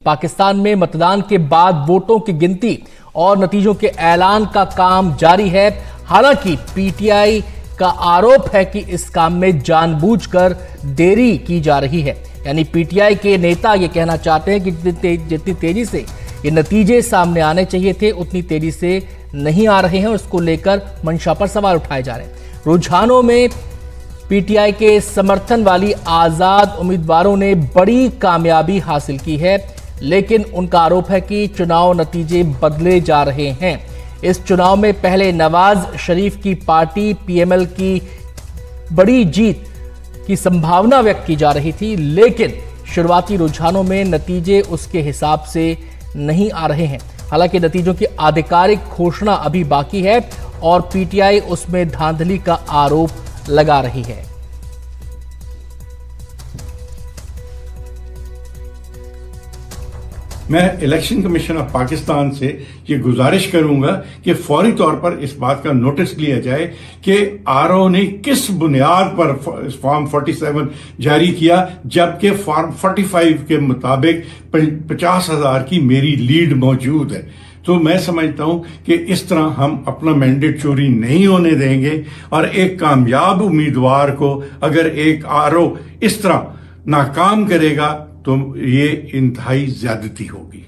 पाकिस्तान में मतदान के बाद वोटों की गिनती और नतीजों के ऐलान का काम जारी है। हालांकि पीटीआई का आरोप है कि इस काम में जानबूझकर देरी की जा रही है। यानी पीटीआई के नेता ये कहना चाहते हैं कि जितनी तेजी से ये नतीजे सामने आने चाहिए थे उतनी तेजी से नहीं आ रहे हैं और इसको लेकर मंशा पर सवाल उठाए जा रहे हैं। रुझानों में पीटीआई के समर्थन वाली आजाद उम्मीदवारों ने बड़ी कामयाबी हासिल की है, लेकिन उनका आरोप है कि चुनाव नतीजे बदले जा रहे हैं। इस चुनाव में पहले नवाज शरीफ की पार्टी पीएमएल की बड़ी जीत की संभावना व्यक्त की जा रही थी, लेकिन शुरुआती रुझानों में नतीजे उसके हिसाब से नहीं आ रहे हैं। हालांकि नतीजों की आधिकारिक घोषणा अभी बाकी है और पीटीआई उसमें धांधली का आरोप लगा रही है। मैं इलेक्शन कमीशन ऑफ पाकिस्तान से ये गुजारिश करूंगा कि फौरी तौर पर इस बात का नोटिस लिया जाए कि आरओ ने किस बुनियाद पर फॉर्म 47 जारी किया, जबकि फॉर्म 45 के मुताबिक 50,000 की मेरी लीड मौजूद है। तो मैं समझता हूं कि इस तरह हम अपना मैंडेट चोरी नहीं होने देंगे और एक कामयाब उम्मीदवार को अगर एक आरओ इस तरह नाकाम करेगा तो ये इंतहाई ज्यादती होगी।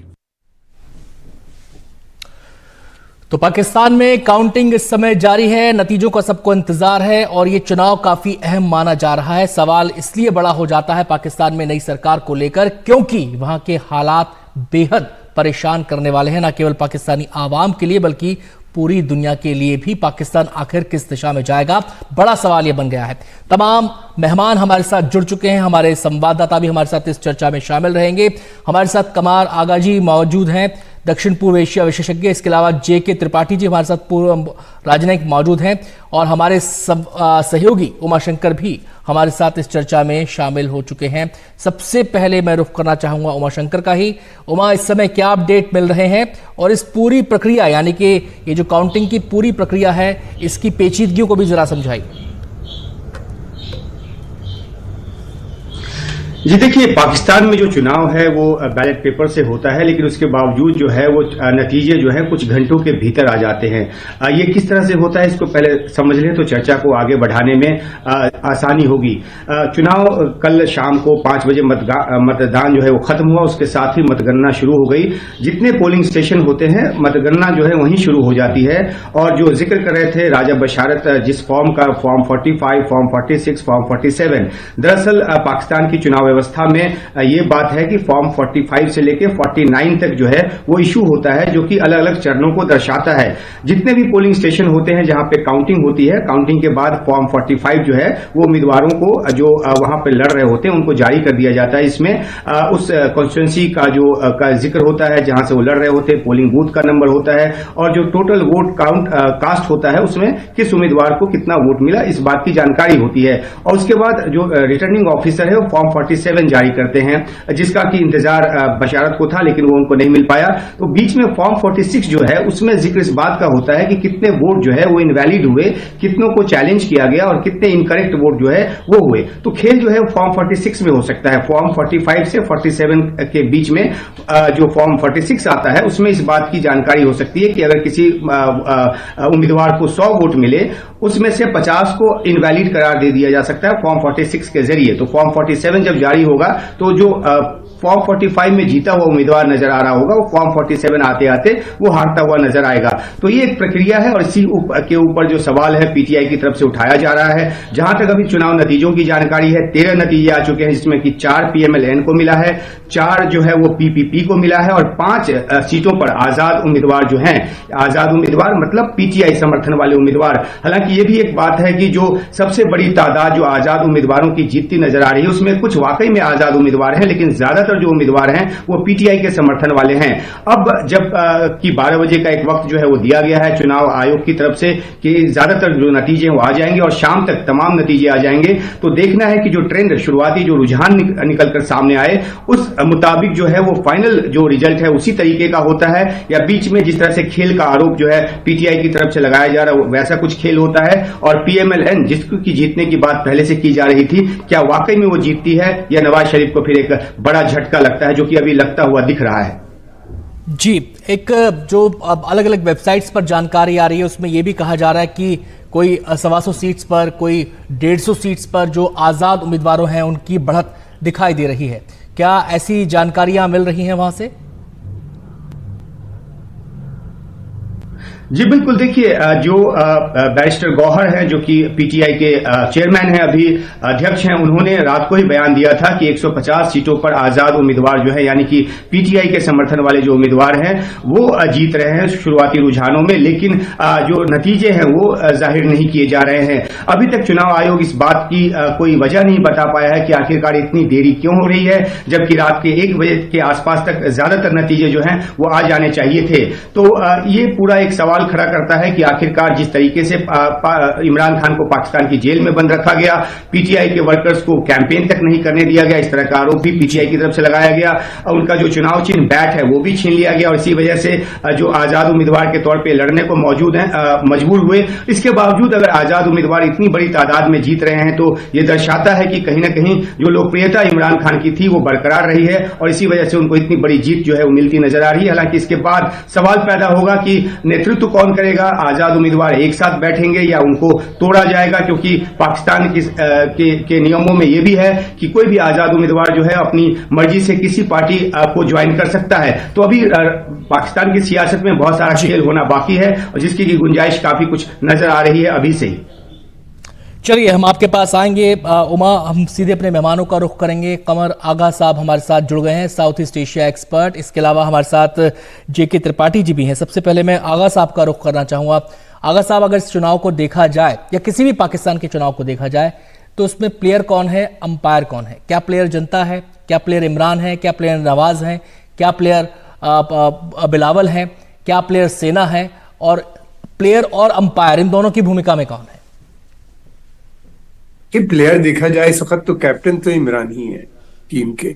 तो पाकिस्तान में काउंटिंग इस समय जारी है, नतीजों का सबको इंतजार है और ये चुनाव काफी अहम माना जा रहा है। सवाल इसलिए बड़ा हो जाता है पाकिस्तान में नई सरकार को लेकर, क्योंकि वहां के हालात बेहद परेशान करने वाले हैं, न केवल पाकिस्तानी आवाम के लिए बल्कि पूरी दुनिया के लिए भी। पाकिस्तान आखिर किस दिशा में जाएगा, बड़ा सवाल यह बन गया है। तमाम मेहमान हमारे साथ जुड़ चुके हैं, हमारे संवाददाता भी हमारे साथ इस चर्चा में शामिल रहेंगे। हमारे साथ कमार आगा जी मौजूद हैं, दक्षिण पूर्व एशिया विशेषज्ञ। इसके अलावा जेके त्रिपाठी जी हमारे साथ पूर्व राजनयिक मौजूद हैं और हमारे सहयोगी उमाशंकर भी हमारे साथ इस चर्चा में शामिल हो चुके हैं। सबसे पहले मैं रुख करना चाहूंगा उमाशंकर का ही। उमा, इस समय क्या अपडेट मिल रहे हैं और इस पूरी प्रक्रिया यानी कि ये जो काउंटिंग की पूरी प्रक्रिया है इसकी पेचीदगियों को भी जरा समझाइए। जी देखिए, पाकिस्तान में जो चुनाव है वो बैलेट पेपर से होता है, लेकिन उसके बावजूद जो है वो नतीजे जो है कुछ घंटों के भीतर आ जाते हैं। ये किस तरह से होता है इसको पहले समझ लें तो चर्चा को आगे बढ़ाने में आसानी होगी। चुनाव कल शाम को 5 बजे मतदान जो है वो खत्म हुआ, उसके साथ ही मतगणना शुरू हो गई। जितने पोलिंग स्टेशन होते हैं मतगणना जो है वहीं शुरू हो जाती है। और जो जिक्र कर रहे थे राजा बशारत, जिस फॉर्म का फॉर्म 45, फॉर्म 46, फॉर्म 47, दरअसल पाकिस्तान की चुनाव व्यवस्था में ये बात है कि फॉर्म 45 से लेकर 49 तक जो है वो इशू होता है, जो कि अलग अलग चरणों को दर्शाता है। जितने भी पोलिंग स्टेशन होते हैं जहां पे काउंटिंग होती है, काउंटिंग के बाद फॉर्म 45 जो है वो उम्मीदवारों को जो वहां पे लड़ रहे होते हैं उनको जारी कर दिया जाता है। इसमें उस कॉन्स्टिट्यूंसी का जो का जिक्र होता है जहां से वो लड़ रहे होते हैं, पोलिंग बूथ का नंबर होता है और जो टोटल वोट कास्ट होता है उसमें किस उम्मीदवार को कितना वोट मिला, इस बात की जानकारी होती है। और उसके बाद जो रिटर्निंग ऑफिसर है वो फॉर्म 47 जारी करते हैं, जिसका कि इंतजार बशारत को था लेकिन वो उनको नहीं मिल पाया। तो बीच में फॉर्म 46 जो है उसमें जिक्र इस बात का होता है कि कितने वोट जो है वो इनवैलिड हुए, कितनों को चैलेंज किया गया और कितने इनकरेक्ट वोट जो है वो हुए। तो खेल जो है फॉर्म 46 में हो सकता है। फॉर्म 45 से 47 के बीच में जो फॉर्म 46 आता है उसमें इस बात की जानकारी हो सकती है कि अगर किसी उम्मीदवार को 100 वोट मिले उसमें से 50 को इनवैलिड करार दे दिया जा सकता है फॉर्म 46 के जरिए। तो फॉर्म 47 जब जारी होगा तो जो फॉर्म 45 में जीता हुआ उम्मीदवार नजर आ रहा होगा वो फॉर्म 47 आते आते वो हारता हुआ नजर आएगा। तो ये एक प्रक्रिया है और इसी के ऊपर जो सवाल है पीटीआई की तरफ से उठाया जा रहा है। जहां तक अभी चुनाव नतीजों की जानकारी है, 13 नतीजे आ चुके हैं, जिसमें कि 4 पीएमएलएन को मिला है, 4 जो है वो पीपीपी को मिला है और 5 सीटों पर आजाद उम्मीदवार जो हैं, आजाद उम्मीदवार मतलब पीटीआई समर्थन वाले उम्मीदवार। हालांकि ये भी एक बात है कि जो सबसे बड़ी तादाद जो आजाद उम्मीदवारों की जीतती नजर आ रही है उसमें कुछ वाकई में आजाद उम्मीदवार हैं, लेकिन ज्यादातर जो उम्मीदवार हैं वो पीटीआई के समर्थन वाले हैं। अब जब कि 12 बजे का एक वक्त जो है वो दिया गया है चुनाव आयोग की तरफ से कि ज्यादातर जो नतीजे वो आ जाएंगे और शाम तक तमाम नतीजे आ जाएंगे, तो देखना है कि जो ट्रेंड शुरुआती जो रुझान निकलकर सामने आए उस मुताबिक जो है वो फाइनल जो रिजल्ट है उसी तरीके का होता है, या बीच में जिस तरह से खेल का आरोप जो है पीटीआई की तरफ से लगाया जा रहा है वैसा कुछ खेल होता है। और पीएमएलएन जिसकी जीतने की बात पहले से की जा रही थी, क्या वाकई में वो जीतती है या नवाज शरीफ को फिर एक बड़ा झटका झटका लगता है, जो कि अभी लगता हुआ दिख रहा है। जी, एक जो अब अलग अलग वेबसाइट्स पर जानकारी आ रही है उसमें यह भी कहा जा रहा है कि कोई 125 सीट्स पर, कोई 150 सीट्स पर जो आजाद उम्मीदवारों हैं उनकी बढ़त दिखाई दे रही है। क्या ऐसी जानकारियां मिल रही हैं वहां से? जी बिल्कुल, देखिए जो बैरिस्टर गौहर है जो कि पीटीआई के चेयरमैन हैं, अभी अध्यक्ष हैं, उन्होंने रात को ही बयान दिया था कि 150 सीटों पर आजाद उम्मीदवार जो है, यानी कि पीटीआई के समर्थन वाले जो उम्मीदवार हैं वो जीत रहे हैं शुरुआती रुझानों में, लेकिन जो नतीजे हैं वो जाहिर नहीं किए जा रहे हैं। अभी तक चुनाव आयोग इस बात की कोई वजह नहीं बता पाया है कि आखिरकार इतनी देरी क्यों हो रही है, जबकि रात के 1 बजे के आसपास तक ज्यादातर नतीजे जो हैं वो आ जाने चाहिए थे। तो ये पूरा एक सवाल खड़ा करता है कि आखिरकार जिस तरीके से इमरान खान को पाकिस्तान की जेल में बंद रखा गया, पीटीआई के वर्कर्स को कैंपेन तक नहीं करने दिया गया, इस तरह का आरोप भी पीटीआई की तरफ से लगाया गया, और उनका जो चुनाव चिन्ह बैट है वो भी छीन लिया गया, और इसी वजह से जो आजाद उम्मीदवार के तौर पर लड़ने को मजबूर हुए। इसके बावजूद अगर आजाद उम्मीदवार इतनी बड़ी तादाद में जीत रहे हैं तो ये दर्शाता है कि कहीं ना कहीं जो लोकप्रियता इमरान खान की थी वो बरकरार रही है, और इसी वजह से उनको इतनी बड़ी जीत जो है वो मिलती नजर आ रही है। हालांकि इसके बाद सवाल पैदा होगा कि नेतृत्व कौन करेगा, आजाद उम्मीदवार एक साथ बैठेंगे या उनको तोड़ा जाएगा, क्योंकि पाकिस्तान के नियमों में यह भी है कि कोई भी आजाद उम्मीदवार जो है अपनी मर्जी से किसी पार्टी को ज्वाइन कर सकता है। तो अभी पाकिस्तान की सियासत में बहुत सारा खेल होना बाकी है, और जिसकी की गुंजाइश काफी कुछ नजर आ रही है अभी से ही। चलिए, हम आपके पास आएंगे उमा, हम सीधे अपने मेहमानों का रुख करेंगे। कमर आगा साहब हमारे साथ जुड़ गए हैं, साउथ ईस्ट एशिया एक्सपर्ट। इसके अलावा हमारे साथ जेके त्रिपाठी जी भी हैं। सबसे पहले मैं आगा साहब का रुख करना चाहूँगा। आगा साहब, अगर इस चुनाव को देखा जाए या किसी भी पाकिस्तान के चुनाव को देखा जाए तो उसमें प्लेयर कौन है, अंपायर कौन है? क्या प्लेयर जनता है, क्या प्लेयर इमरान है, क्या प्लेयर नवाज है, क्या प्लेयर बिलावल है, क्या प्लेयर सेना है, और प्लेयर और अंपायर इन दोनों की भूमिका में कौन है? कि प्लेयर देखा जाए इस वक्त तो कैप्टन तो इमरान ही है टीम के।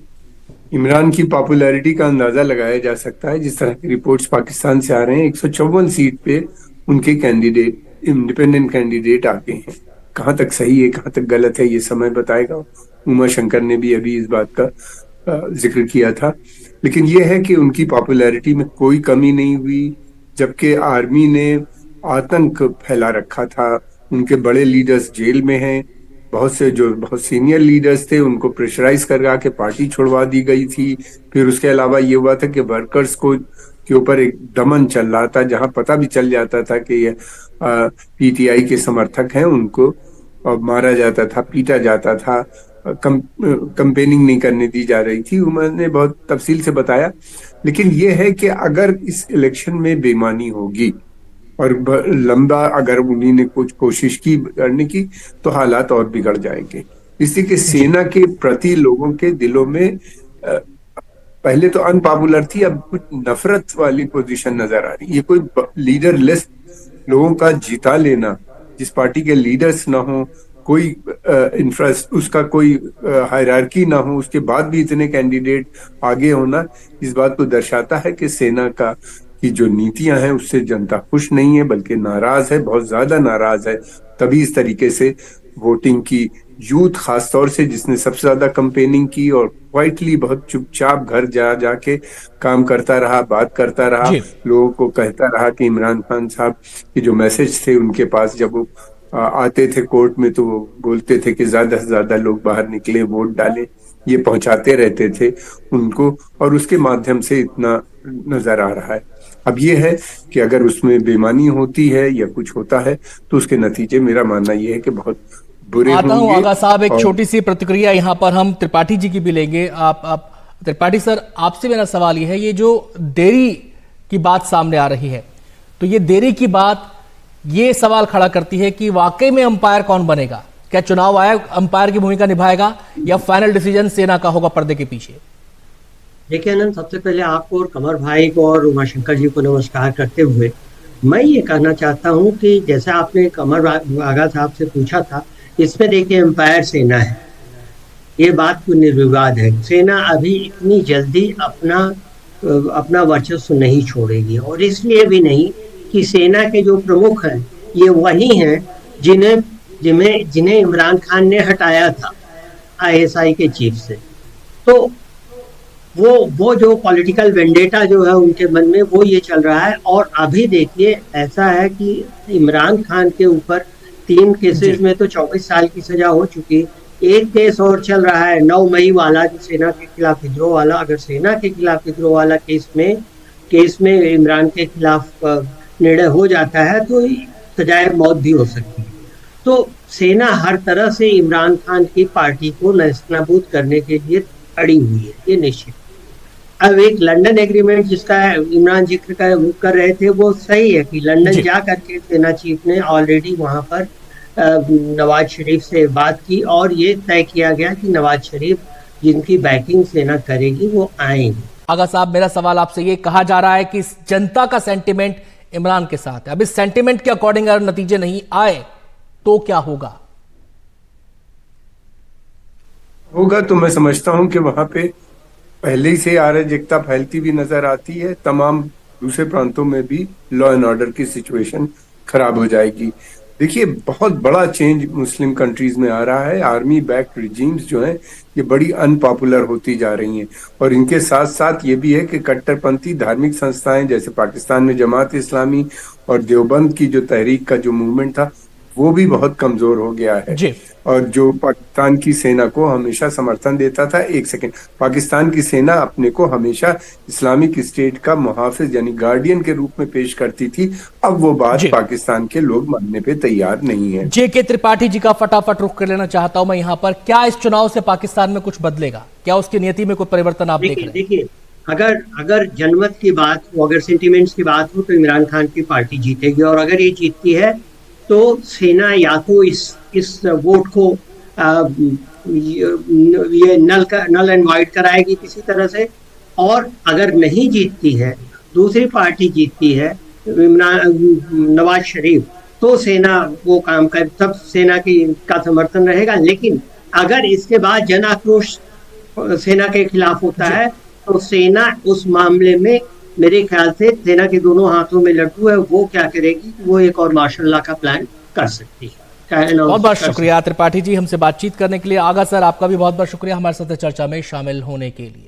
इमरान की पॉपुलैरिटी का अंदाजा लगाया जा सकता है जिस तरह की रिपोर्ट्स पाकिस्तान से आ रहे हैं। 154 सीट पे उनके कैंडिडेट, इंडिपेंडेंट कैंडिडेट आगे हैं। कहाँ तक सही है, कहाँ तक गलत है, ये समय बताएगा। उमा शंकर ने भी अभी इस बात का जिक्र किया था, लेकिन यह है कि उनकी पॉपुलैरिटी में कोई कमी नहीं हुई, जबकि आर्मी ने आतंक फैला रखा था। उनके बड़े लीडर्स जेल में हैं, बहुत सीनियर लीडर्स थे उनको प्रेशराइज करवा के पार्टी छोड़वा दी गई थी। फिर उसके अलावा ये हुआ था कि वर्कर्स के ऊपर एक दमन चल रहा था, जहां पता भी चल जाता था कि ये पीटीआई के समर्थक हैं, उनको मारा जाता था, पीटा जाता था, कंपेनिंग नहीं करने दी जा रही थी। उन्होंने बहुत तफसील से बताया। लेकिन ये है कि अगर इस इलेक्शन में बेईमानी होगी और लंबा अगर उन्हीं ने कुछ कोशिश की करने की तो हालात और बिगड़ जाएंगे। इसलिए कि सेना के प्रति लोगों के दिलों में पहले तो अनपॉपुलर थी, अब कुछ नफरत वाली पोजीशन नजर आ रही है। ये कोई लीडरलेस लोगों का जीता लेना, जिस पार्टी के लीडर्स ना हो, कोई उसका कोई हायरार्की ना हो, उसके बाद भी इतने कैंडिडेट आगे होना, इस बात को दर्शाता है कि सेना की जो नीतियां हैं उससे जनता खुश नहीं है, बल्कि नाराज है, बहुत ज्यादा नाराज है। तभी इस तरीके से वोटिंग की यूथ खासतौर से, जिसने सबसे ज्यादा कंपेनिंग की और क्वाइटली बहुत चुपचाप घर जाके काम करता रहा, बात करता रहा, लोगों को कहता रहा कि इमरान खान साहब के जो मैसेज थे उनके पास, जब वो आते थे कोर्ट में तो वो बोलते थे कि ज्यादा से ज्यादा लोग बाहर निकले, वोट डालें, ये पहुंचाते रहते थे उनको, और उसके माध्यम से इतना नजर आ रहा है। अब ये है कि अगर उसमें बेईमानी होती है या कुछ होता है तो उसके नतीजे, मेरा मानना ये है कि बहुत बुरे होंगे। आगा साहब, एक छोटी सी प्रतिक्रिया यहाँ पर हम त्रिपाठी जी की भी लेंगे। आप त्रिपाठी सर, आपसे मेरा सवाल ये है, ये जो देरी की बात सामने आ रही है, तो ये देरी की बात ये सवाल खड़ा करती है कि वाकई में अंपायर कौन बनेगा? क्या चुनाव आयोग अंपायर की भूमिका निभाएगा या फाइनल डिसीजन सेना का होगा पर्दे के पीछे? देखिए आनंद, सबसे पहले आपको और कमर भाई को और उमाशंकर जी को नमस्कार करते हुए मैं ये कहना चाहता हूँ कि जैसा आपने कमर आगा साहब से पूछा था, इसमें देखिए अंपायर सेना है, ये बात को निर्विवाद है। सेना अभी इतनी जल्दी अपना वर्चस्व नहीं छोड़ेगी, और इसलिए भी नहीं कि सेना के जो प्रमुख हैं ये वही हैं जिन्हें इमरान खान ने हटाया था ISI के चीफ से। तो वो जो पॉलिटिकल वेंडेटा जो है उनके मन में वो ये चल रहा है। और अभी देखिए ऐसा है कि इमरान खान के ऊपर 3 केसेस में तो 24 साल की सजा हो चुकी। एक केस और चल रहा है 9 मई वाला, जो सेना के खिलाफ विद्रोह वाला। अगर सेना के खिलाफ विद्रोह वाला केस में इमरान के खिलाफ निर्णय हो जाता है तो सजाए मौत भी हो सकती है। तो सेना हर तरह से इमरान खान की पार्टी को नेस्तनाबूद करने के लिए अड़ी हुई है, ये निश्चित। अब एक लंदन एग्रीमेंट जिसका इमरान जिक्र कर रहे थे, वो सही है कि लंदन जा करके सेना चीफ ने ऑलरेडी वहां पर नवाज शरीफ से बात की और ये तय किया गया कि नवाज शरीफ जिनकी बैकिंग सेना करेगी वो आएंगे। आगा साहब, मेरा सवाल आपसे ये, कहा जा रहा है कि जनता का सेंटिमेंट इमरान के साथ है। अब इस सेंटिमेंट के अकॉर्डिंग अगर नतीजे नहीं आए तो क्या होगा? तो मैं समझता हूं कि वहां पे पहले ही से अराजकता फैलती भी नजर आती है। तमाम दूसरे प्रांतों में भी लॉ एंड ऑर्डर की सिचुएशन खराब हो जाएगी। देखिए, बहुत बड़ा चेंज मुस्लिम कंट्रीज में आ रहा है। आर्मी बैक्ड रिजीम्स जो हैं ये बड़ी अनपॉपुलर होती जा रही हैं और इनके साथ साथ ये भी है कि कट्टरपंथी धार्मिक संस्थाएं जैसे पाकिस्तान में जमात इस्लामी और देवबंद की जो तहरीक का जो मूवमेंट था वो भी बहुत कमजोर हो गया है जी। और जो पाकिस्तान की सेना को हमेशा समर्थन देता था, एक सेकंड, पाकिस्तान की सेना अपने को हमेशा इस्लामिक स्टेट का मुहाफिज यानी गार्डियन के रूप में पेश करती थी। अब वो बात पाकिस्तान के लोग मानने पे तैयार नहीं है। जेके त्रिपाठी जी का फटाफट रुख कर लेना चाहता हूं मैं यहाँ पर। क्या इस चुनाव से पाकिस्तान में कुछ बदलेगा? क्या उसकी नीति में कोई परिवर्तन आप देख रहे हैं? देखिए, अगर जनमत की बात हो, अगर सेंटिमेंट्स की बात हो तो इमरान खान की पार्टी जीतेगी। और अगर ये जीतती है तो सेना या तो इस वोट को ये नल एंड वाइड कराएगी किसी तरह से, और अगर नहीं जीतती है, दूसरी पार्टी जीतती है नवाज शरीफ, तो सेना वो काम कर, तब सेना का समर्थन रहेगा। लेकिन अगर इसके बाद जन आक्रोश सेना के खिलाफ होता है तो सेना उस मामले में मेरे ख्याल से सेना के दोनों हाथों में लड्डू है। वो क्या करेगी? वो एक और मार्शल लॉ का प्लान कर सकती है। बहुत बहुत शुक्रिया त्रिपाठी जी हमसे बातचीत करने के लिए। आगा सर, आपका भी बहुत बहुत शुक्रिया हमारे साथ चर्चा में शामिल होने के लिए।